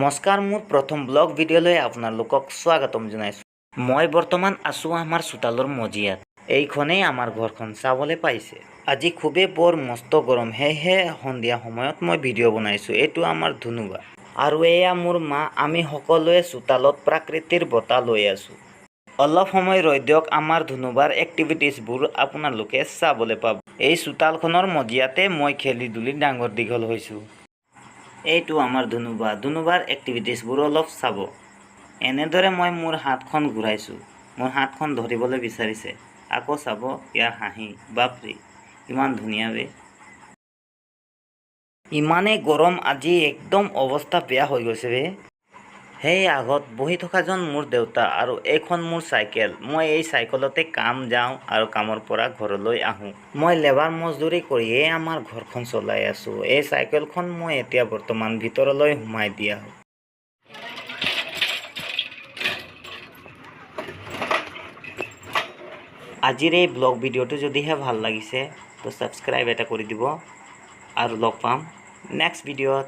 নমস্কাৰ, মোৰ প্ৰথম ব্লগ ভিডিঅ'লৈ আপোনালোকক স্বাগতম জনাইছোঁ। মই বৰ্তমান আছোঁ আমাৰ চোতালৰ মজিয়াত। এইখনেই আমাৰ ঘৰখন চাবলৈ পাইছে। আজি খুবেই বৰ মস্ত গৰম, সেয়েহে সন্ধিয়া সময়ত মই ভিডিঅ' বনাইছোঁ। এইটো আমাৰ ধুনুবা আৰু এয়া মোৰ মা। আমি সকলোৱে চোতালত প্ৰাকৃতিৰ বতাহ লৈ আছোঁ। অলপ সময় ৰৈ দিয়ক, আমাৰ ধুনুবাৰ এক্টিভিটিছবোৰ আপোনালোকে চাবলৈ পাব। এই চোতালখনৰ মজিয়াতে মই খেলি ধূলি ডাঙৰ দীঘল হৈছোঁ। এইটো আমাৰ ধুনুবাৰ এক্টিভিটিছবোৰ অলপ চাব। এনেদৰে মই মোৰ হাতখন ঘূৰাইছোঁ। মোৰ হাতখন ধৰিবলৈ বিচাৰিছে। আকৌ চাব, ইয়াৰ হাঁহি, বাপৰে ইমান ধুনীয়া বে। ইমানেই গৰম আজি, একদম অৱস্থা বেয়া হৈ গৈছে বে। সেই আগত বহি থকাজন মোৰ দেউতা আৰু এইখন মোৰ চাইকেল। মই এই চাইকেলতে কাম যাওঁ আৰু কামৰ পৰা ঘৰলৈ আহোঁ। মই লেবাৰ মজদুৰি কৰিয়েই আমাৰ ঘৰখন চলাই আছোঁ। এই চাইকেলখন মই এতিয়া বৰ্তমান ভিতৰলৈ সোমাই দিয়া হয়। আজিৰ এই ব্লগ ভিডিঅ'টো যদিহে ভাল লাগিছে তো ছাবস্ক্ৰাইব এটা কৰি দিব আৰু লগ পাম নেক্সট ভিডিঅ'ত।